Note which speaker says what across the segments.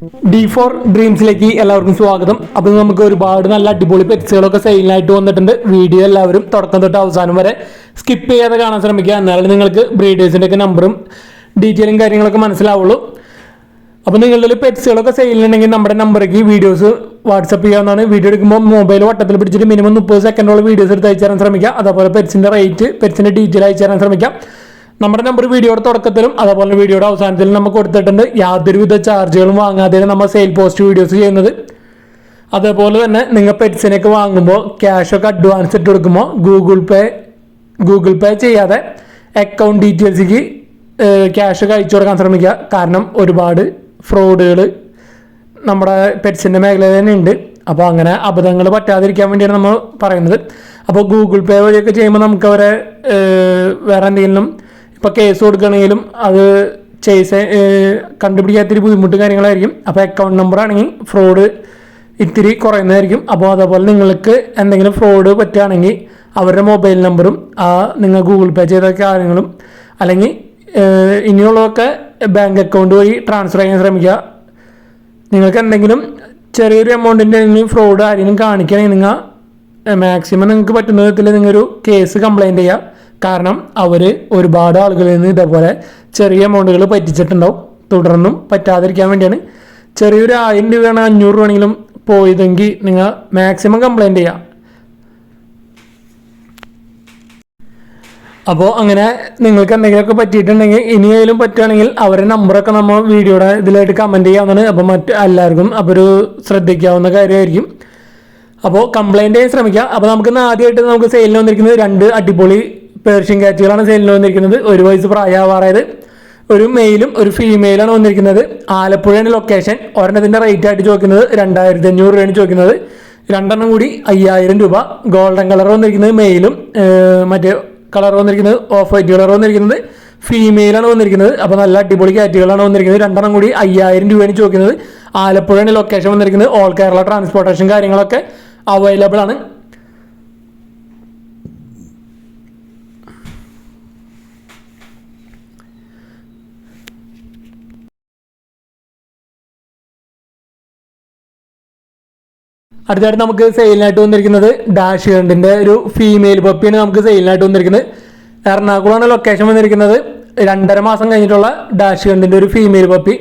Speaker 1: D4 ഡ്രീംസിലേക്ക് എല്ലാവർക്കും സ്വാഗതം. അപ്പോൾ നമുക്ക് ഒരുപാട് നല്ല അടിപൊളി പെറ്റ്സുകളൊക്കെ സെയിലായിട്ട് വന്നിട്ടുണ്ട്. വീഡിയോ എല്ലാവരും തുടക്കം തൊട്ട് അവസാനം വരെ സ്കിപ്പ് ചെയ്യാതെ കാണാൻ ശ്രമിക്കുക. എന്നാലും നിങ്ങൾക്ക് ബ്രീഡേഴ്സിൻ്റെ ഒക്കെ നമ്പറും ഡീറ്റെയിലും കാര്യങ്ങളൊക്കെ മനസ്സിലാവുള്ളൂ. അപ്പോൾ നിങ്ങളുടെ പെറ്റ്സുകളൊക്കെ സെയിലുണ്ടെങ്കിൽ നമ്മുടെ നമ്പറേക്ക് വീഡിയോസ് വാട്സപ്പ് ചെയ്യാവുന്നതാണ്. വീഡിയോ എടുക്കുമ്പോൾ മൊബൈൽ വട്ടത്തിൽ പിടിച്ചിട്ട് മിനിമം 30 സെക്കൻഡോളം വീഡിയോസ് എടുത്ത് അയച്ചു തരാൻ ശ്രമിക്കുക. അതേപോലെ പെറ്റ്സിൻ്റെ റേറ്റ്, പെറ്റ്സിൻ്റെ ഡീറ്റെയിൽ അയച്ചു തരാൻ ശ്രമിക്കാം. നമ്മുടെ നമ്പർ വീഡിയോയുടെ തുടക്കത്തിലും അതേപോലെ വീഡിയോയുടെ അവസാനത്തിലും നമുക്ക് കൊടുത്തിട്ടുണ്ട്. യാതൊരുവിധ ചാർജുകളും വാങ്ങാതെയാണ് നമ്മൾ സെയിൽ പോസ്റ്റ് വീഡിയോസ് ചെയ്യുന്നത്. അതേപോലെ തന്നെ നിങ്ങൾ പെറ്റ്സിനൊക്കെ വാങ്ങുമ്പോൾ ക്യാഷൊക്കെ അഡ്വാൻസ് ഇട്ട് കൊടുക്കുമ്പോൾ ഗൂഗിൾ പേ ചെയ്യാതെ അക്കൗണ്ട് ഡീറ്റെയിൽസിലേക്ക് ക്യാഷൊക്കെ അയച്ചു കൊടുക്കാൻ ശ്രമിക്കുക. കാരണം ഒരുപാട് ഫ്രോഡുകൾ നമ്മുടെ പെറ്റ്സിൻ്റെ മേഖലയിൽ തന്നെ ഉണ്ട്. അപ്പോൾ അങ്ങനെ അബദ്ധങ്ങൾ പറ്റാതിരിക്കാൻ വേണ്ടിയാണ് നമ്മൾ പറയുന്നത്. അപ്പോൾ ഗൂഗിൾ പേ വഴിയൊക്കെ ചെയ്യുമ്പോൾ നമുക്ക് അവരെ വേറെ എന്തെങ്കിലും ഇപ്പോൾ കേസ് കൊടുക്കുകയാണെങ്കിലും അത് കണ്ടുപിടിക്കാത്തൊരു ബുദ്ധിമുട്ട് കാര്യങ്ങളായിരിക്കും. അപ്പോൾ അക്കൗണ്ട് നമ്പർ ആണെങ്കിൽ ഫ്രോഡ് ഇത്തിരി കുറയുന്നതായിരിക്കും. അപ്പോൾ അതേപോലെ നിങ്ങൾക്ക് എന്തെങ്കിലും ഫ്രോഡ് പറ്റുകയാണെങ്കിൽ അവരുടെ മൊബൈൽ നമ്പറും നിങ്ങൾ ഗൂഗിൾ പേ ചെയ്ത കാര്യങ്ങളും അല്ലെങ്കിൽ ഇനിയുള്ളതൊക്കെ ബാങ്ക് അക്കൗണ്ട് വഴി ട്രാൻസ്ഫർ ചെയ്യാൻ ശ്രമിക്കുക. നിങ്ങൾക്ക് എന്തെങ്കിലും ചെറിയൊരു എമൗണ്ടിൻ്റെ ഫ്രോഡ് ആരെങ്കിലും കാണിക്കുകയാണെങ്കിൽ നിങ്ങൾ മാക്സിമം നിങ്ങൾക്ക് പറ്റുന്ന വിധത്തിൽ നിങ്ങളൊരു കേസ് കംപ്ലയിൻ്റ് ചെയ്യുക. കാരണം അവർ ഒരുപാട് ആളുകളിൽ നിന്ന് ഇതേപോലെ ചെറിയ എമൗണ്ടുകൾ പറ്റിച്ചിട്ടുണ്ടാവും. തുടർന്നും പറ്റാതിരിക്കാൻ വേണ്ടിയാണ്. ചെറിയൊരു 1000 രൂപയാണ് 500 രൂപയാണെങ്കിലും പോയതെങ്കിൽ നിങ്ങൾ മാക്സിമം കംപ്ലയിൻ്റ് ചെയ്യുക. അപ്പോൾ അങ്ങനെ നിങ്ങൾക്ക് എന്തെങ്കിലുമൊക്കെ പറ്റിയിട്ടുണ്ടെങ്കിൽ ഇനിയെങ്കിലും പറ്റുകയാണെങ്കിൽ അവരുടെ നമ്പറൊക്കെ നമ്മൾ വീഡിയോയുടെ ഇതിലായിട്ട് കമൻറ്റ് ചെയ്യാവുന്നതാണ്. അപ്പോൾ എല്ലാവർക്കും അപ്പോൾ ഒരു ശ്രദ്ധിക്കാവുന്ന കാര്യമായിരിക്കും. അപ്പോൾ കംപ്ലയിൻ്റ് ചെയ്യാൻ ശ്രമിക്കുക. അപ്പോൾ നമുക്ക് ആദ്യമായിട്ട് നമുക്ക് സെയിലിന് വന്നിരിക്കുന്നത് 2 അടിപൊളി പേർഷ്യൻ കാറ്റുകളാണ് സെയിലിന് വന്നിരിക്കുന്നത്. 1 വയസ്സ് പ്രായമാവാറായത് ഒരു മെയിലും ഒരു ഫീമെയിലാണ് വന്നിരിക്കുന്നത്. ആലപ്പുഴയാണ് ലൊക്കേഷൻ. ഒരെണ്ണത്തിൻ്റെ റേറ്റ് ആയിട്ട് ചോദിക്കുന്നത് 2500 രൂപയാണ് ചോദിക്കുന്നത്. 2 കൂടി 5000 രൂപ. ഗോൾഡൻ കളർ വന്നിരിക്കുന്നത് മെയിലും മറ്റേ കളർ വന്നിരിക്കുന്നത് ഓഫ് വൈറ്റ് കളർ വന്നിരിക്കുന്നത് ഫീമെയിലാണ് വന്നിരിക്കുന്നത്. അപ്പോൾ നല്ല അടിപൊളി കാറ്റുകളാണ് വന്നിരിക്കുന്നത്. 2 കൂടി 5000 രൂപയാണ് ചോദിക്കുന്നത്. ആലപ്പുഴയാണ് ലൊക്കേഷൻ വന്നിരിക്കുന്നത്. ഓൾ കേരള ട്രാൻസ്പോർട്ടേഷൻ കാര്യങ്ങളൊക്കെ അവൈലബിൾ ആണ്. അടുത്തായിട്ട് നമുക്ക് സെയിലിനായിട്ട് വന്നിരിക്കുന്നത് ഡാഷ് ഹണ്ടിൻ്റെ ഒരു ഫീമെയിൽ പപ്പിയാണ് നമുക്ക് സെയിലിനായിട്ട് വന്നിരിക്കുന്നത്. എറണാകുളമാണ് ലൊക്കേഷൻ വന്നിരിക്കുന്നത്. 2.5 മാസം കഴിഞ്ഞിട്ടുള്ള ഡാഷ് ഹണ്ടിൻ്റെ ഒരു ഫീമെയിൽ പപ്പി.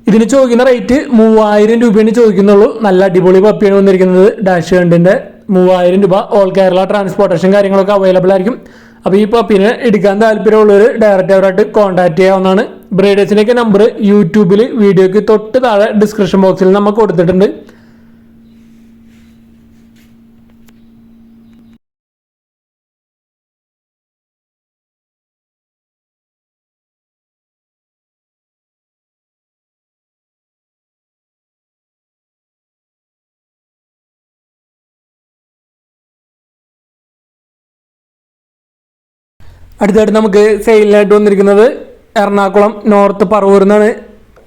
Speaker 1: ഇതിന് ചോദിക്കുന്ന റേറ്റ് 3000 രൂപയാണ് ചോദിക്കുന്നുള്ളൂ. നല്ല അടിപൊളി പപ്പിയാണ് വന്നിരിക്കുന്നത്. ഡാഷ് ഹണ്ടിൻ്റെ 3000 രൂപ. ഓൾ കേരള ട്രാൻസ്പോർട്ടേഷൻ കാര്യങ്ങളൊക്കെ അവൈലബിൾ ആയിരിക്കും. അപ്പോൾ ഈ പപ്പിനെ എടുക്കാൻ താല്പര്യമുള്ളവർ ഡയറക്റ്റ് അവരായിട്ട് കോൺടാക്ട് ചെയ്യാവുന്നതാണ്. ബ്രീഡേഴ്സിൻ്റെയൊക്കെ നമ്പർ യൂട്യൂബിൽ വീഡിയോയ്ക്ക് തൊട്ട് താഴെ ഡിസ്ക്രിപ്ഷൻ ബോക്സിൽ നമുക്ക് കൊടുത്തിട്ടുണ്ട്. അടുത്തായിട്ട് നമുക്ക് സെയിലിനായിട്ട് വന്നിരിക്കുന്നത് എറണാകുളം നോർത്ത് പറവൂർ നിന്നാണ്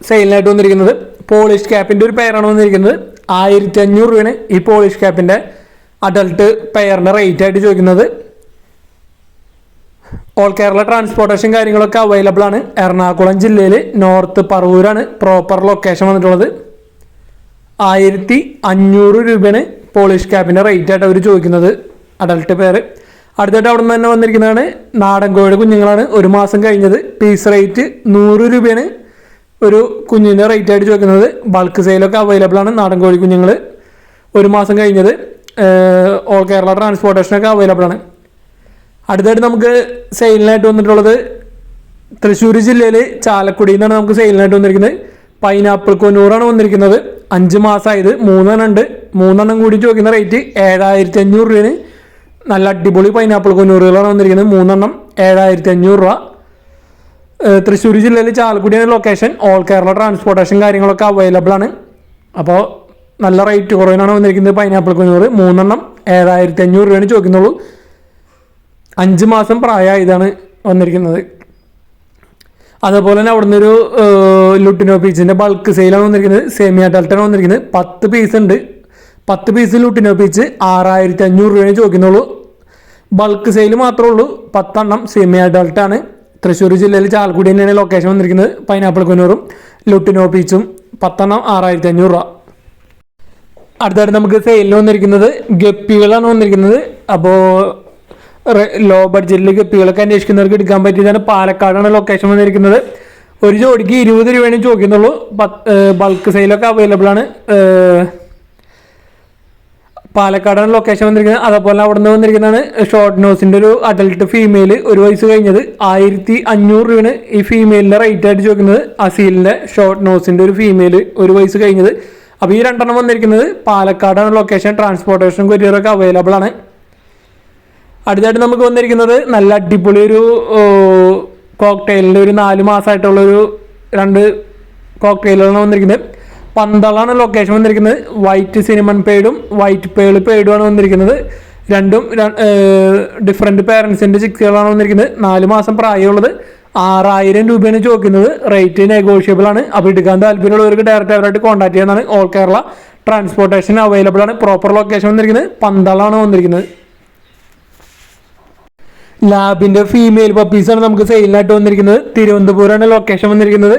Speaker 1: സെയിലിനായിട്ട് വന്നിരിക്കുന്നത്. പോളിഷ് ക്യാപ്പിൻ്റെ ഒരു പെയറാണ് വന്നിരിക്കുന്നത്. 1500 രൂപയാണ് ഈ പോളിഷ് ക്യാപ്പിൻ്റെ അഡൾട്ട് പെയറിൻ്റെ റേറ്റ് ആയിട്ട് ചോദിക്കുന്നത്. ഓൾ കേരള ട്രാൻസ്പോർട്ടേഷൻ കാര്യങ്ങളൊക്കെ അവൈലബിൾ ആണ്. എറണാകുളം ജില്ലയിൽ നോർത്ത് പറവൂരാണ് പ്രോപ്പർ ലൊക്കേഷൻ വന്നിട്ടുള്ളത്. 1500 രൂപയാണ് പോളിഷ് ക്യാപ്പിൻ്റെ റേറ്റ് ആയിട്ട് അവർ ചോദിക്കുന്നത് അഡൾട്ട് പെയർ. അടുത്തായിട്ട് അവിടെ നിന്ന് തന്നെ വന്നിരിക്കുന്നതാണ് നാടൻ കോഴിയുടെ കുഞ്ഞുങ്ങളാണ്. 1 മാസം കഴിഞ്ഞത്. പീസ് റേറ്റ് 100 രൂപയാണ് ഒരു കുഞ്ഞിൻ്റെ റേറ്റ് ആയിട്ട് ചോദിക്കുന്നത്. ബൾക്ക് സെയിലൊക്കെ അവൈലബിൾ ആണ്. നാടൻ കോഴി കുഞ്ഞുങ്ങൾ 1 മാസം കഴിഞ്ഞത്. ഓൾ കേരള ട്രാൻസ്പോർട്ടേഷനൊക്കെ അവൈലബിൾ ആണ്. അടുത്തായിട്ട് നമുക്ക് സെയിലിനായിട്ട് വന്നിട്ടുള്ളത് തൃശ്ശൂർ ജില്ലയിൽ ചാലക്കുടിയിൽ നിന്നാണ് നമുക്ക് സെയിലിനായിട്ട് വന്നിരിക്കുന്നത്. പൈനാപ്പിൾ കൊന്നൂറാണ് വന്നിരിക്കുന്നത്. 5 മാസമായത്. 3 ഉണ്ട്. 3 കൂടി ചോദിക്കുന്ന റേറ്റ് 7500 രൂപയാണ്. നല്ല അടിപൊളി പൈനാപ്പിൾ കൊന്നൂറുകളാണ് വന്നിരിക്കുന്നത്. 3 7500 രൂപ. തൃശ്ശൂർ ജില്ലയിൽ ചാലക്കുടിയാണ് ലൊക്കേഷൻ. ഓൾ കേരള ട്രാൻസ്പോർട്ടേഷൻ കാര്യങ്ങളൊക്കെ അവൈലബിൾ ആണ്. അപ്പോൾ നല്ല റേറ്റ് കുറവിനാണ് വന്നിരിക്കുന്നത് പൈനാപ്പിൾ കൊന്നൂറ്. 3 7500 രൂപയാണ് ചോദിക്കുന്നുള്ളൂ. 5 മാസം പ്രായമായതാണ് വന്നിരിക്കുന്നത്. അതേപോലെ തന്നെ അവിടെ നിന്നൊരു ലുട്ടിനോ പീച്ചിൻ്റെ ബൾക്ക് സെയിലാണ് വന്നിരിക്കുന്നത്. സെമി അഡൾട്ടാണ് വന്നിരിക്കുന്നത്. 10 പീസ് ഉണ്ട്. 10 പീസ് ലുട്ടിനോ പീച്ച് 6500 രൂപയാണ് ചോദിക്കുന്നുള്ളൂ. ബൾക്ക് സെയിൽ മാത്രമേ ഉള്ളൂ. 10 സെമി അഡൾട്ടാണ്. തൃശ്ശൂർ ജില്ലയിൽ ചാലക്കുടി തന്നെയാണ് ലൊക്കേഷൻ വന്നിരിക്കുന്നത്. പൈനാപ്പിൾ കൊന്നൂറും ലുട്ടിനോ പീച്ചും 10 6,500 രൂപ. അടുത്തായിട്ട് നമുക്ക് സെയിലിന് വന്നിരിക്കുന്നത് ഗപ്പികളാണ് വന്നിരിക്കുന്നത്. അപ്പോൾ ലോ ബഡ്ജറ്റിൽ ഗപ്പികളൊക്കെ അന്വേഷിക്കുന്നവർക്ക് എടുക്കാൻ പറ്റിയതാണ്. പാലക്കാടാണ് ലൊക്കേഷൻ വന്നിരിക്കുന്നത്. ഒരു ജോഡിക്ക് 20 രൂപയാണ് ചോദിക്കുന്നുള്ളൂ. ബൾക്ക് സെയിലൊക്കെ അവൈലബിൾ ആണ്. പാലക്കാടാണ് ലൊക്കേഷൻ വന്നിരിക്കുന്നത്. അതേപോലെ അവിടെ നിന്ന് വന്നിരിക്കുന്നതാണ് ഷോർട്ട് നോസിൻ്റെ ഒരു അഡൽട്ട് ഫീമെയിൽ, ഒരു വയസ്സ് കഴിഞ്ഞത്. 1500 രൂപയാണ് ഈ ഫീമെയിലിൻ്റെ റേറ്റ് ആയിട്ട് ചോദിക്കുന്നത്. അസീലിൻ്റെ ഷോർട്ട് നോസിൻ്റെ ഒരു ഫീമെയിൽ, ഒരു വയസ്സ് കഴിഞ്ഞത്. അപ്പോൾ ഈ 2 വന്നിരിക്കുന്നത് പാലക്കാടാണ് ലൊക്കേഷൻ. ട്രാൻസ്പോർട്ടേഷൻ കൊരിയറൊക്കെ അവൈലബിൾ ആണ്. അടുത്തായിട്ട് നമുക്ക് വന്നിരിക്കുന്നത് നല്ല അടിപൊളി ഒരു കോക്ടെയിലിൻ്റെ ഒരു 4 മാസമായിട്ടുള്ളൊരു 2 കോക്ടെയിലുകളാണ് വന്നിരിക്കുന്നത്. പന്തളാണ് ലൊക്കേഷൻ വന്നിരിക്കുന്നത്. വൈറ്റ് സിനിമൺ പേഡും വൈറ്റ് പേള് പേഡുമാണ് വന്നിരിക്കുന്നത്. രണ്ടും ഡിഫറെൻറ്റ് പേരൻസിൻ്റെ ചിക്സുകളാണ് വന്നിരിക്കുന്നത്. 4 മാസം പ്രായമുള്ളത്. 6000 രൂപയാണ് ചോദിക്കുന്നത്. റേറ്റ് നെഗോഷ്യബിൾ ആണ്. അപ്പോൾ എടുക്കാൻ താല്പര്യമുള്ളവർക്ക് ഡയറക്റ്റ് അവരായിട്ട് കോൺടാക്ട് ചെയ്യുന്നതാണ്. ഓൾ കേരള ട്രാൻസ്പോർട്ടേഷൻ അവൈലബിൾ ആണ്. പ്രോപ്പർ ലൊക്കേഷൻ വന്നിരിക്കുന്നത് പന്തളാണ് വന്നിരിക്കുന്നത്. ലാബിൻ്റെ ഫീമെയിൽ പപ്പീസാണ് നമുക്ക് സെയിലിനായിട്ട് വന്നിരിക്കുന്നത്. തിരുവനന്തപുരമാണ് ലൊക്കേഷൻ വന്നിരിക്കുന്നത്.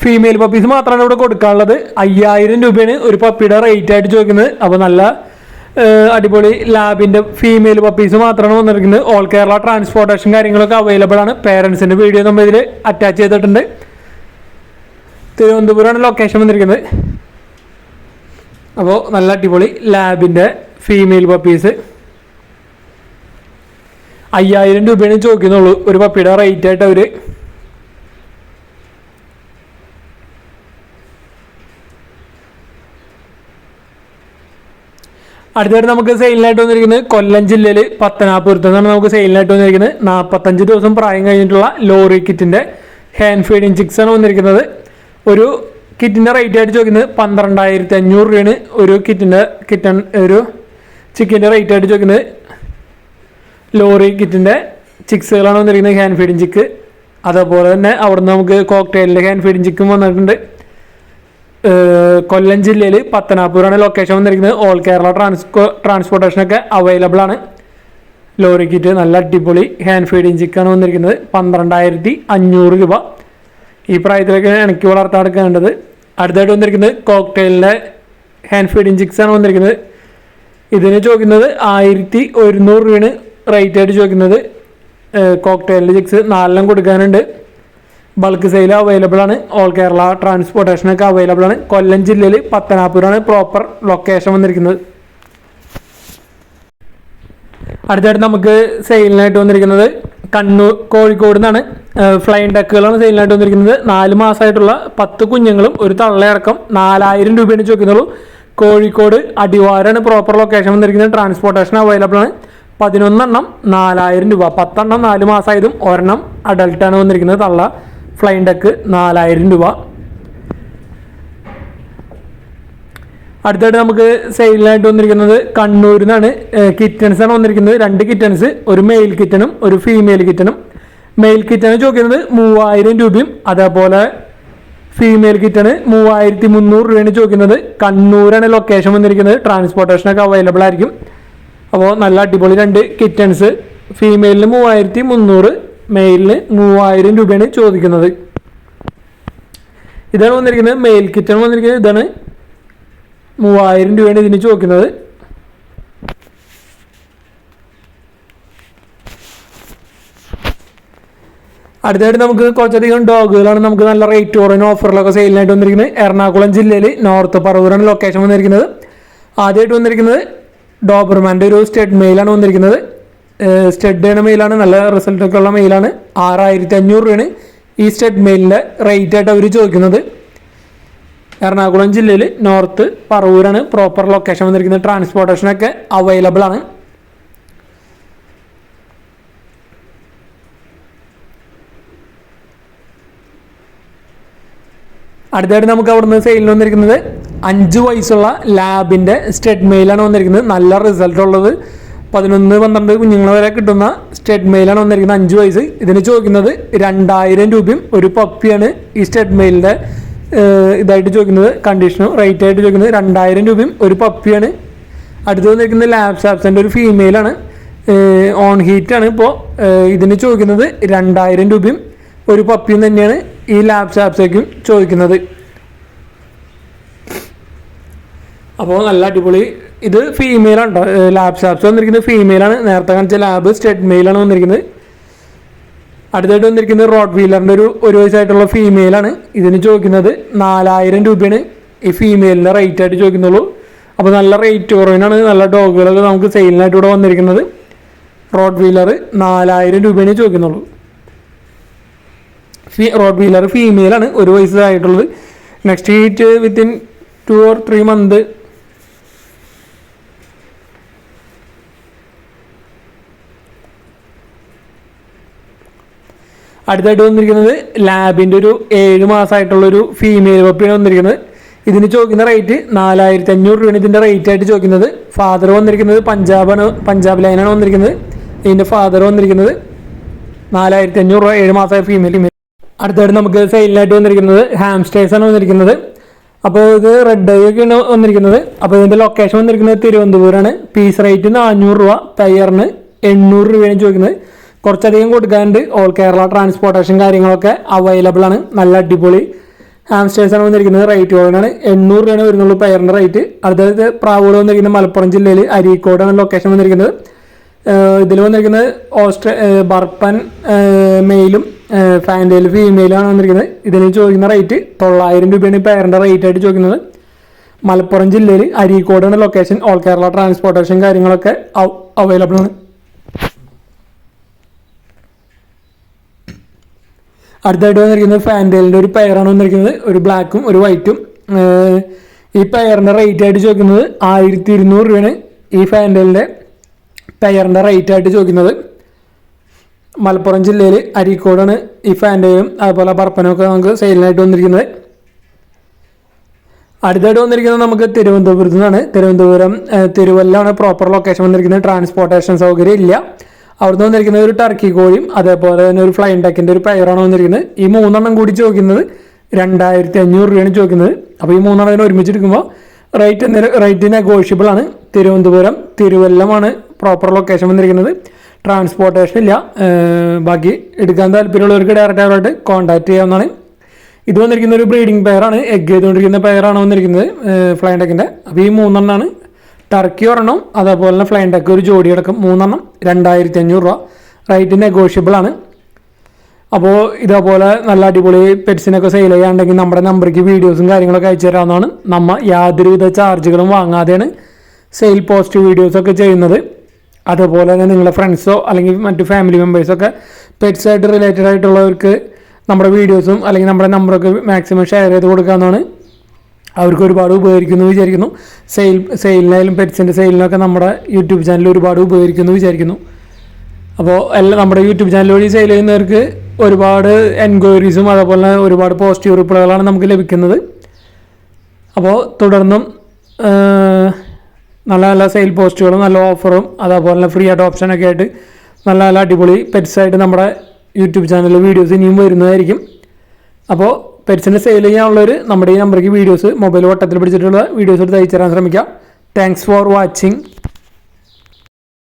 Speaker 1: ഫീമെയിൽ പപ്പീസ് മാത്രമാണ് ഇവിടെ കൊടുക്കാനുള്ളത്. 5000 രൂപയാണ് ഒരു പപ്പിയുടെ റേറ്റ് ആയിട്ട് ചോദിക്കുന്നത്. അപ്പോൾ നല്ല അടിപൊളി ലാബിൻ്റെ ഫീമെയിൽ പപ്പീസ് മാത്രമാണ് വന്നിരിക്കുന്നത്. ഓൾ കേരള ട്രാൻസ്പോർട്ടേഷൻ കാര്യങ്ങളൊക്കെ അവൈലബിൾ ആണ്. പേരൻസിൻ്റെ വീഡിയോ നമ്മൾ ഇതിൽ അറ്റാച്ച് ചെയ്തിട്ടുണ്ട്. തിരുവനന്തപുരമാണ് ലൊക്കേഷൻ വന്നിരിക്കുന്നത്. അപ്പോൾ നല്ല അടിപൊളി ലാബിൻ്റെ ഫീമെയിൽ പപ്പീസ് 5000 രൂപയാണ് ചോദിക്കുന്നുള്ളൂ ഒരു പപ്പിയുടെ റേറ്റ് ആയിട്ട് അവർ. അടുത്തായിട്ട് നമുക്ക് സെയിലിനായിട്ട് വന്നിരിക്കുന്നത് കൊല്ലം ജില്ലയിൽ പത്തനാപുരത്ത് നിന്നാണ് നമുക്ക് സെയിലിനായിട്ട് വന്നിരിക്കുന്നത്. 45 ദിവസം പ്രായം കഴിഞ്ഞിട്ടുള്ള ലോറി കിറ്റിൻ്റെ ഹാൻഡ് ഫീഡിങ് ചിക്സ് ആണ് വന്നിരിക്കുന്നത്. ഒരു കിറ്റിൻ്റെ റേറ്റ് ആയിട്ട് ചോദിക്കുന്നത് 12,500 രൂപയാണ് ഒരു ഒരു ചിക്കൻ്റെ റേറ്റ് ആയിട്ട് ചോദിക്കുന്നത്. ലോറി കിറ്റിൻ്റെ ചിക്സുകളാണ് വന്നിരിക്കുന്നത്, ഹാൻഡ് ഫീഡിങ് ചിക്ക്. അതേപോലെ തന്നെ അവിടെ നിന്ന് നമുക്ക് കോക്ടെയിലിൻ്റെ ഹാൻഡ് ഫീഡിങ് ചിക്കും വന്നിട്ടുണ്ട്. കൊല്ലം ജില്ലയിൽ പത്തനാപുരമാണ് ലൊക്കേഷൻ വന്നിരിക്കുന്നത്. ഓൾ കേരള ട്രാൻസ്പോർട്ടേഷനൊക്കെ അവൈലബിൾ ആണ്. ലോറി കിറ്റ് നല്ല അടിപൊളി ഹാൻഡ് ഫീഡിങ് ചിക്കാണ് വന്നിരിക്കുന്നത്. 12,500 രൂപ. ഈ പ്രായത്തിലൊക്കെ എനിക്ക് വളർത്താടുക്കേണ്ടത്. അടുത്തായിട്ട് വന്നിരിക്കുന്നത് കോക്ടെയിലിൻ്റെ ഹാൻഡ് ഫീഡിങ് ചിക്സാണ് വന്നിരിക്കുന്നത്. ഇതിന് ചോദിക്കുന്നത് 1100 രൂപയാണ് റേറ്റ് ആയിട്ട് ചോദിക്കുന്നത്. കോക്ടെയിലിൻ്റെ ചിക്സ് 4 കൊടുക്കാനുണ്ട്. ബൾക്ക് സെയിൽ അവൈലബിൾ ആണ്. ഓൾ കേരള ട്രാൻസ്പോർട്ടേഷനൊക്കെ അവൈലബിൾ ആണ്. കൊല്ലം ജില്ലയിൽ പത്തനാപുരമാണ് പ്രോപ്പർ ലൊക്കേഷൻ വന്നിരിക്കുന്നത്. അടുത്തായിട്ട് നമുക്ക് സെയിലിനായിട്ട് വന്നിരിക്കുന്നത് കോഴിക്കോട് നിന്നാണ് ഫ്ലൈൻ ഡക്കുകളാണ് സെയിലിനായിട്ട് വന്നിരിക്കുന്നത്. 4 മാസമായിട്ടുള്ള 10 കുഞ്ഞുങ്ങളും ഒരു തള്ളയടക്കം 4000 രൂപയാണ് ചോദിക്കുന്നുള്ളൂ. കോഴിക്കോട് അടിവാരാണ് പ്രോപ്പർ ലൊക്കേഷൻ വന്നിരിക്കുന്നത്. ട്രാൻസ്പോർട്ടേഷൻ അവൈലബിൾ ആണ്. 11 4000 രൂപ. 10 4 മാസമായതും ഒരെണ്ണം അഡൽട്ടാണ് വന്നിരിക്കുന്നത്. തള്ള ഫ്ലൈൻ ഡക്ക് 4000 രൂപ. അടുത്തായിട്ട് നമുക്ക് സെയിലിനായിട്ട് വന്നിരിക്കുന്നത് കണ്ണൂരിൽ നിന്നാണ് കിറ്റൻസ് ആണ് വന്നിരിക്കുന്നത്. 2 കിറ്റൻസ്, ഒരു മെയിൽ കിറ്റനും ഒരു ഫീമെയിൽ കിറ്റനും. മെയിൽ കിറ്റന് ചോദിക്കുന്നത് 3000 രൂപയും അതേപോലെ ഫീമെയിൽ കിറ്റന് 3300 രൂപയാണ് ചോദിക്കുന്നത്. കണ്ണൂരാണ് ലൊക്കേഷൻ വന്നിരിക്കുന്നത്. ട്രാൻസ്പോർട്ടേഷനൊക്കെ അവൈലബിൾ ആയിരിക്കും. അപ്പോൾ നല്ല അടിപൊളി 2 കിറ്റൻസ്. ഫീമെയിലിന് 3300, മെയിലിന് 3000 രൂപയാണ് ചോദിക്കുന്നത്. ഇതാണ് വന്നിരിക്കുന്നത് മെയിൽ കിറ്റൺ വന്നിരിക്കുന്നത്. ഇതാണ് 3000 രൂപയാണ് ഇതിന് ചോദിക്കുന്നത്. അടുത്തായിട്ട് നമുക്ക് കുറച്ചധികം ഡോഗുകളാണ് നമുക്ക് നല്ല റേറ്റ് കുറഞ്ഞ ഓഫറിലൊക്കെ സെയിലിനായിട്ട് വന്നിരിക്കുന്നത്. എറണാകുളം ജില്ലയിൽ നോർത്ത് പറവൂരാണ് ലൊക്കേഷൻ വന്നിരിക്കുന്നത്. ആദ്യമായിട്ട് വന്നിരിക്കുന്നത് ഡോബർമാൻ്റെ ഒരു സ്റ്റഡ് മെയിലാണ് വന്നിരിക്കുന്നത്. സ്റ്റഡ് ചെയ്യണ മെയിലാണ്, നല്ല റിസൾട്ടൊക്കെ ഉള്ള മെയിലാണ്. 6500 രൂപയാണ് ഈ സ്റ്റഡ് മെയിലിൻ്റെ റേറ്റ് ആയിട്ട് അവർ ചോദിക്കുന്നത്. എറണാകുളം ജില്ലയിൽ നോർത്ത് പറവൂരാണ് പ്രോപ്പർ ലൊക്കേഷൻ വന്നിരിക്കുന്നത്. ട്രാൻസ്പോർട്ടേഷനൊക്കെ അവൈലബിൾ ആണ്. അടുത്തായിട്ട് നമുക്ക് അവിടെ നിന്ന് സെയിലിന് വന്നിരിക്കുന്നത് 5 വയസ്സുള്ള ലാബിൻ്റെ സ്റ്റഡ് മെയിലാണ് വന്നിരിക്കുന്നത്. നല്ല റിസൾട്ട് ഉള്ളത് 11-12 കുഞ്ഞുങ്ങൾ വരെ കിട്ടുന്ന സ്റ്റഡ് മെയിലാണ് വന്നിരിക്കുന്നത്. 5 വയസ്സ്. ഇതിന് ചോദിക്കുന്നത് 2000 രൂപയും ഒരു പപ്പിയാണ് ഈ സ്റ്റഡ് മെയിലിൻ്റെ ഇതായിട്ട് ചോദിക്കുന്നത്. കണ്ടീഷനും റേറ്റ് ആയിട്ട് ചോദിക്കുന്നത് 2000 രൂപയും ഒരു പപ്പിയാണ്. അടുത്ത് വന്നിരിക്കുന്നത് ലാബ് സാപ്സിൻ്റെ ഒരു ഫീമെയിലാണ്. ഓൺ ഹീറ്റാണ്. ഇപ്പോൾ ഇതിന് ചോദിക്കുന്നത് 2000 രൂപയും ഒരു പപ്പിയും തന്നെയാണ് ഈ ലാബ് സാപ്സേക്കും ചോദിക്കുന്നത്. അപ്പോൾ നല്ല അടിപൊളി. ഇത് ഫീമെയിലാണ് കേട്ടോ. ലാബ് ഷാപ്സ് വന്നിരിക്കുന്നത് ഫീമെയിലാണ്. നേരത്തെ കാണിച്ച ലാബ് സ്റ്റെഡ് മെയിലാണ് വന്നിരിക്കുന്നത്. അടുത്തായിട്ട് വന്നിരിക്കുന്നത് റോഡ് വീലറിൻ്റെ ഒരു വയസ്സായിട്ടുള്ള ഫീമെയിലാണ്. ഇതിന് ചോദിക്കുന്നത് 4000 രൂപയാണ് ഈ ഫീമെയിലിൻ്റെ റേറ്റ് ആയിട്ട് ചോദിക്കുന്നുള്ളൂ. അപ്പോൾ നല്ല റേറ്റ് കുറവിനാണ് നല്ല ഡോഗുകളൊക്കെ നമുക്ക് സെയിലിനായിട്ട് ഇവിടെ വന്നിരിക്കുന്നത്. റോഡ് വീലർ 4000 രൂപയാണ് ചോദിക്കുന്നുള്ളൂ. റോഡ് വീലർ ഫീമെയിലാണ്, ഒരു വയസ്സായിട്ടുള്ളത്. Next heat within 2 or 3 months. അടുത്തായിട്ട് വന്നിരിക്കുന്നത് ലാബിൻ്റെ ഒരു 7 മാസമായിട്ടുള്ളൊരു ഫീമെയിൽ പപ്പിയാണ് വന്നിരിക്കുന്നത്. ഇതിന് ചോദിക്കുന്ന റേറ്റ് 4500 രൂപയാണ് ഇതിൻ്റെ റേറ്റ് ആയിട്ട് ചോദിക്കുന്നത്. ഫാദർ വന്നിരിക്കുന്നത് പഞ്ചാബ് ലൈനാണ് വന്നിരിക്കുന്നത്. ഇതിൻ്റെ ഫാദർ വന്നിരിക്കുന്നത് 4500 രൂപ, 7 മാസമായ ഫീമെയിൽ. അടുത്തായിട്ട് നമുക്ക് സെയിലിനായിട്ട് വന്നിരിക്കുന്നത് ഹാംസ്റ്റേഴ്സാണ് വന്നിരിക്കുന്നത്. അപ്പോൾ ഇത് റെഡ് ഐ ഒക്കെയാണ് വന്നിരിക്കുന്നത്. അപ്പോൾ ഇതിൻ്റെ ലൊക്കേഷൻ വന്നിരിക്കുന്നത് തിരുവനന്തപുരമാണ്. പീസ് റേറ്റ് 400 രൂപ, പെയറിന് 800 രൂപയാണ് ചോദിക്കുന്നത്. കുറച്ചധികം കൊടുക്കാനുണ്ട്. ഓൾ കേരള ട്രാൻസ്പോർട്ടേഷൻ കാര്യങ്ങളൊക്കെ അവൈലബിൾ ആണ്. നല്ല അടിപൊളി ഹാംസ്റ്റേഴ്സാണ് വന്നിരിക്കുന്നത്. റേറ്റ് കുറവാണ്, 800 രൂപയാണ് വരുന്നുള്ളൂ പെയറിൻ്റെ റേറ്റ്. അടുത്തത് പ്രാവുകൾ വന്നിരിക്കുന്നത് മലപ്പുറം ജില്ലയിൽ അരീക്കോടാണ് ലൊക്കേഷൻ വന്നിരിക്കുന്നത്. ഇതിൽ വന്നിരിക്കുന്നത് ബർപ്പൻ മെയിലും ഫാൻഡേൽ ഫീമെയിലാണ് വന്നിരിക്കുന്നത്. ഇതിന് ചോദിക്കുന്ന റേറ്റ് 900 രൂപയാണ് പെയറിൻ്റെ റേറ്റ് ആയിട്ട് ചോദിക്കുന്നത്. മലപ്പുറം ജില്ലയിൽ അരീക്കോടാണ് ലൊക്കേഷൻ. ഓൾ കേരള ട്രാൻസ്പോർട്ടേഷൻ കാര്യങ്ങളൊക്കെ അവൈലബിൾ ആണ്. അടുത്തായിട്ട് വന്നിരിക്കുന്നത് ഫാൻഡേലിൻ്റെ ഒരു പെയറാണ് വന്നിരിക്കുന്നത്. ഒരു ബ്ലാക്കും ഒരു വൈറ്റും. ഈ പെയറിൻ്റെ റേറ്റ് ആയിട്ട് ചോദിക്കുന്നത് 1200 രൂപയാണ് ഈ ഫാൻഡേലിൻ്റെ പെയറിൻ്റെ റേറ്റ് ആയിട്ട് ചോദിക്കുന്നത്. മലപ്പുറം ജില്ലയിൽ അരീക്കോടാണ് ഈ ഫാൻഡേലും അതുപോലെ ബർപ്പനും ഒക്കെ നമുക്ക് സെയിലിനായിട്ട് വന്നിരിക്കുന്നത്. അടുത്തായിട്ട് വന്നിരിക്കുന്നത് നമുക്ക് തിരുവനന്തപുരത്ത് നിന്നാണ്. തിരുവനന്തപുരം തിരുവല്ലാണ് പ്രോപ്പർ ലൊക്കേഷൻ വന്നിരിക്കുന്നത്. ട്രാൻസ്പോർട്ടേഷൻ സൗകര്യം ഇല്ല. അവിടുന്ന് വന്നിരിക്കുന്നത് ഒരു ടർക്കി കോഴിയും അതേപോലെ തന്നെ ഒരു ഫ്ലൈൻ ഡക്കിൻ്റെ ഒരു പെയറാണ് വന്നിരിക്കുന്നത്. ഈ 3 കൂടി ചോദിക്കുന്നത് 2500 രൂപയാണ് ചോദിക്കുന്നത്. അപ്പോൾ ഈ 3 ഒരുമിച്ചെടുക്കുമ്പോൾ റേറ്റ് നെഗോഷ്യബിൾ ആണ്. തിരുവനന്തപുരം തിരുവല്ലമാണ് പ്രോപ്പർ ലൊക്കേഷൻ വന്നിരിക്കുന്നത്. ട്രാൻസ്പോർട്ടേഷൻ ഇല്ല. ബാക്കി എടുക്കാൻ താല്പര്യമുള്ളവർക്ക് ഡയറക്റ്റ് അവരായിട്ട് കോൺടാക്ട് ചെയ്യാവുന്നതാണ്. ഇത് വന്നിരിക്കുന്ന ഒരു ബ്രീഡിംഗ് പെയറാണ്. എഗ് ചെയ്തുകൊണ്ടിരിക്കുന്ന പെയറാണ് വന്നിരിക്കുന്നത് ഫ്ലൈൻ ഡക്കിൻ്റെ. അപ്പോൾ ഈ 3 ടർക്കി ഒരെണ്ണം അതേപോലെ തന്നെ ഫ്ലൈൻ ഡക്ക് ഒരു ജോഡി അടക്കം 3 2500 രൂപ. റേറ്റ് നെഗോഷ്യബിൾ ആണ്. അപ്പോൾ ഇതേപോലെ നല്ല അടിപൊളി പെറ്റ്സിനൊക്കെ സെയിൽ ചെയ്യാണ്ടെങ്കിൽ നമ്മുടെ നമ്പർക്ക് വീഡിയോസും കാര്യങ്ങളൊക്കെ അയച്ചു തരാവുന്നതാണ്. നമ്മൾ യാതൊരുവിധ ചാർജുകളും വാങ്ങാതെയാണ് സെയിൽ പോസ്റ്റ് വീഡിയോസൊക്കെ ചെയ്യുന്നത്. അതുപോലെ തന്നെ നിങ്ങളുടെ ഫ്രണ്ട്സോ അല്ലെങ്കിൽ മറ്റു ഫാമിലി മെമ്പേഴ്സൊക്കെ പെറ്റ്സായിട്ട് റിലേറ്റഡ് ആയിട്ടുള്ളവർക്ക് നമ്മുടെ വീഡിയോസും അല്ലെങ്കിൽ നമ്മുടെ നമ്പറൊക്കെ മാക്സിമം ഷെയർ ചെയ്ത് കൊടുക്കാവുന്നതാണ്. അവർക്ക് ഒരുപാട് ഉപകരിക്കുന്നു വിചാരിക്കുന്നു. സെയിലിനായാലും പെറ്റ്സിൻ്റെ സെയിലിനൊക്കെ നമ്മുടെ യൂട്യൂബ് ചാനൽ ഒരുപാട് ഉപകരിക്കുന്നു വിചാരിക്കുന്നു. അപ്പോൾ നമ്മുടെ യൂട്യൂബ് ചാനൽ വഴി സെയിൽ ചെയ്യുന്നവർക്ക് ഒരുപാട് എൻക്വയറീസും അതേപോലെ ഒരുപാട് പോസിറ്റീവ് റിപ്ലൈകളാണ് നമുക്ക് ലഭിക്കുന്നത്. അപ്പോൾ തുടർന്നും നല്ല നല്ല സെയിൽ പോസ്റ്റുകളും നല്ല ഓഫറും അതേപോലെ തന്നെ ഫ്രീ അഡോപ്ഷനൊക്കെ ആയിട്ട് നല്ല നല്ല അടിപൊളി പെറ്റ്സായിട്ട് നമ്മുടെ യൂട്യൂബ് ചാനലിൽ വീഡിയോസ് ഇനിയും വരുന്നതായിരിക്കും. അപ്പോൾ പെറ്റ്സിനെ സെയിൽ ചെയ്യാനുള്ളവർ നമ്മുടെ ഈ നമ്പർക്ക് വീഡിയോസ് മൊബൈൽ വട്ടത്തിൽ പിടിച്ചിട്ടുള്ള വീഡിയോസ് എടുത്ത് അയച്ചു തരാൻ ശ്രമിക്കാം. Thanks for watching.